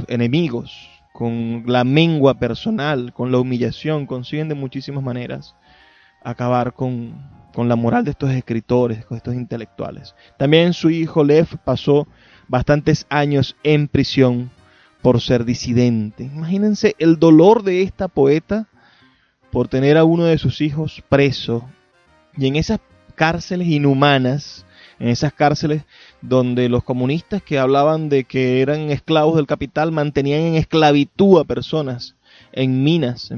S2: enemigos, con la mengua personal, con la humillación. Consiguen de muchísimas maneras acabar con la moral de estos escritores, con estos intelectuales. También su hijo Lev pasó bastantes años en prisión por ser disidente. Imagínense el dolor de esta poeta por tener a uno de sus hijos preso, y en esas cárceles inhumanas, en esas cárceles donde los comunistas que hablaban de que eran esclavos del capital mantenían en esclavitud a personas en minas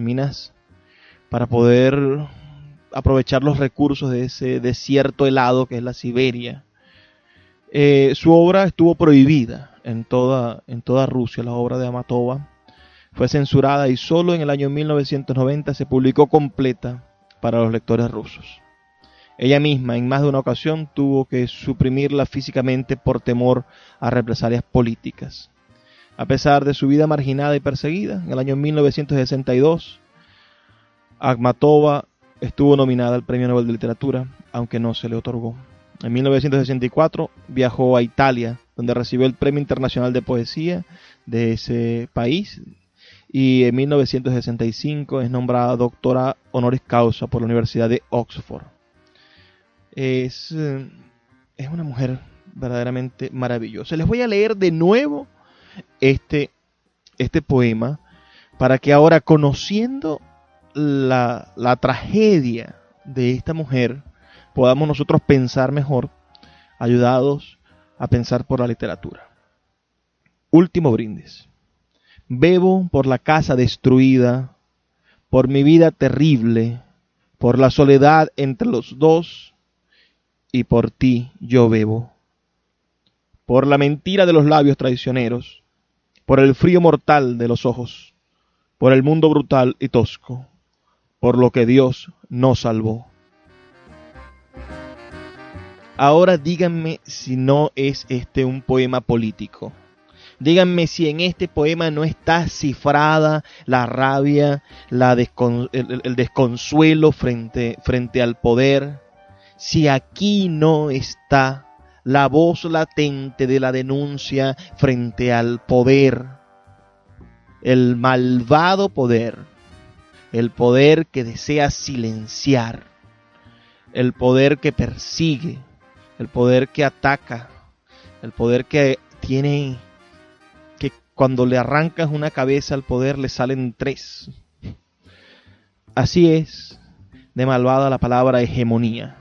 S2: para poder aprovechar los recursos de ese desierto helado que es la Siberia. Su obra estuvo prohibida en toda Rusia. La obra de Amatova fue censurada y solo en el año 1990 se publicó completa para los lectores rusos. Ella misma en más de una ocasión tuvo que suprimirla físicamente por temor a represalias políticas. A pesar de su vida marginada y perseguida, en el año 1962, Akhmatova estuvo nominada al Premio Nobel de Literatura, aunque no se le otorgó. En 1964 viajó a Italia, donde recibió el Premio Internacional de Poesía de ese país, y en 1965 es nombrada doctora honoris causa por la Universidad de Oxford. Es una mujer verdaderamente maravillosa. Les voy a leer de nuevo este poema para que ahora, conociendo la tragedia de esta mujer, podamos nosotros pensar mejor, ayudados a pensar por la literatura. Último brindis. Bebo por la casa destruida, por mi vida terrible, por la soledad entre los dos, y por ti yo bebo. Por la mentira de los labios traicioneros, por el frío mortal de los ojos, por el mundo brutal y tosco, por lo que Dios nos salvó. Ahora díganme si no es este un poema político. Díganme si en este poema no está cifrada la rabia, el desconsuelo frente al poder. Si aquí no está la voz latente de la denuncia frente al poder, el malvado poder, el poder que desea silenciar, el poder que persigue, el poder que ataca, el poder que tiene, que cuando le arrancas una cabeza al poder le salen 3. Así es de malvada la palabra hegemonía.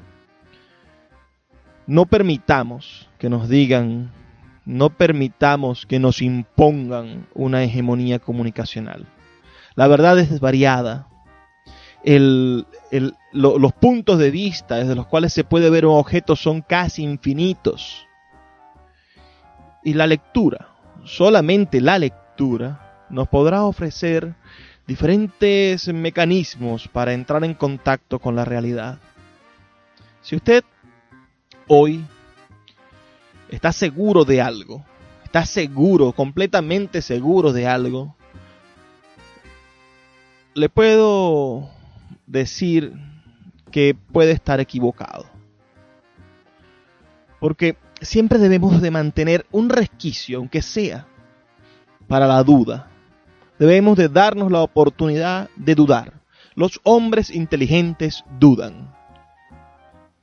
S2: No permitamos que nos digan, no permitamos que nos impongan una hegemonía comunicacional. La verdad es variada. Los puntos de vista desde los cuales se puede ver un objeto son casi infinitos. Y la lectura, solamente la lectura, nos podrá ofrecer diferentes mecanismos para entrar en contacto con la realidad. Si usted hoy está seguro de algo, está seguro, completamente seguro de algo, le puedo decir que puede estar equivocado. Porque siempre debemos de mantener un resquicio, aunque sea para la duda. Debemos de darnos la oportunidad de dudar. Los hombres inteligentes dudan.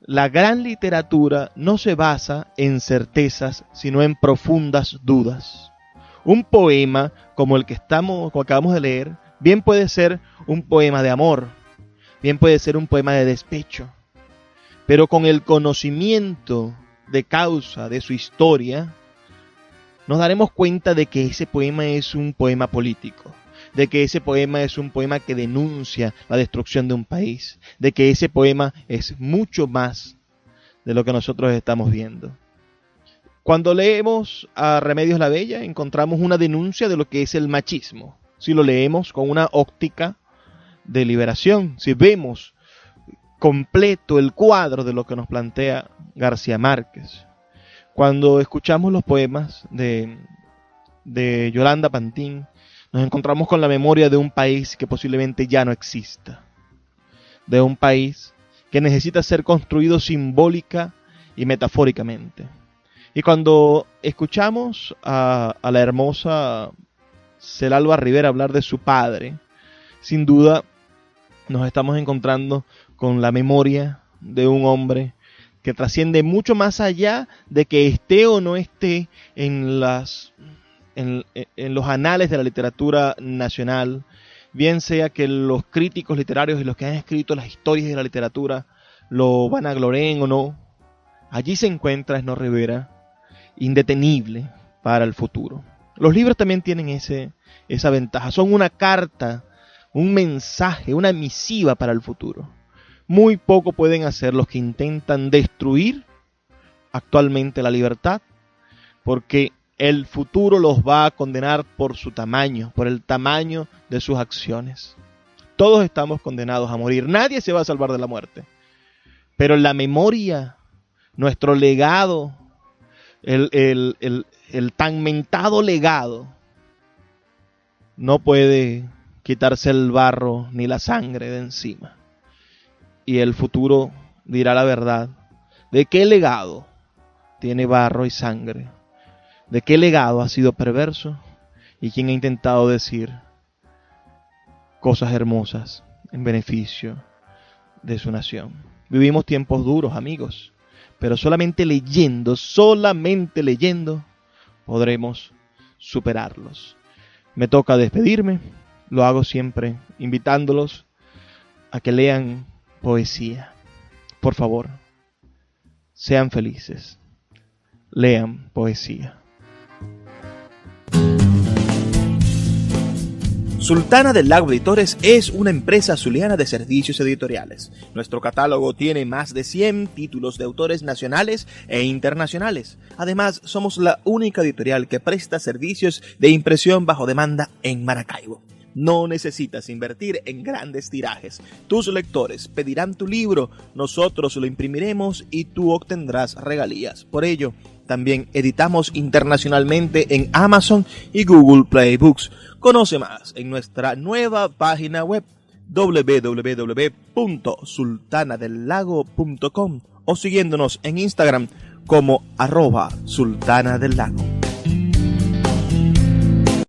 S2: La gran literatura no se basa en certezas, sino en profundas dudas. Un poema como el que acabamos de leer, bien puede ser un poema de amor, bien puede ser un poema de despecho, pero con el conocimiento de causa de su historia, nos daremos cuenta de que ese poema es un poema político, de que ese poema es un poema que denuncia la destrucción de un país, de que ese poema es mucho más de lo que nosotros estamos viendo. Cuando leemos a Remedios la Bella, encontramos una denuncia de lo que es el machismo. Si lo leemos con una óptica de liberación, si vemos completo el cuadro de lo que nos plantea García Márquez. Cuando escuchamos los poemas de Yolanda Pantín, nos encontramos con la memoria de un país que posiblemente ya no exista, de un país que necesita ser construido simbólica y metafóricamente. Y cuando escuchamos a la hermosa Celalba Rivera hablar de su padre, sin duda nos estamos encontrando con la memoria de un hombre que trasciende mucho más allá de que esté o no esté en los anales de la literatura nacional, bien sea que los críticos literarios y los que han escrito las historias de la literatura lo vanagloreen o no. Allí se encuentra Snow Rivera, indetenible para el futuro. Los libros también tienen esa ventaja, son una carta, un mensaje, una misiva para el futuro. Muy poco pueden hacer los que intentan destruir actualmente la libertad, porque el futuro los va a condenar por su tamaño, por el tamaño de sus acciones. Todos estamos condenados a morir, nadie se va a salvar de la muerte. Pero la memoria, nuestro legado, el tan mentado legado, no puede quitarse el barro ni la sangre de encima. Y el futuro dirá la verdad. ¿De qué legado tiene barro y sangre? ¿De qué legado ha sido perverso? ¿Y quién ha intentado decir cosas hermosas en beneficio de su nación? Vivimos tiempos duros, amigos, pero solamente leyendo, podremos superarlos. Me toca despedirme, lo hago siempre invitándolos a que lean poesía. Por favor, sean felices, lean poesía. Sultana del Lago Editores es una empresa zuliana de servicios editoriales. Nuestro catálogo tiene más de 100 títulos de autores nacionales e internacionales. Además, somos la única editorial que presta servicios de impresión bajo demanda en Maracaibo. No necesitas invertir en grandes tirajes. Tus lectores pedirán tu libro, nosotros lo imprimiremos y tú obtendrás regalías. Por ello, también editamos internacionalmente en Amazon y Google Play Books. Conoce más en nuestra nueva página web www.sultanadelago.com o siguiéndonos en Instagram como @sultanadelago.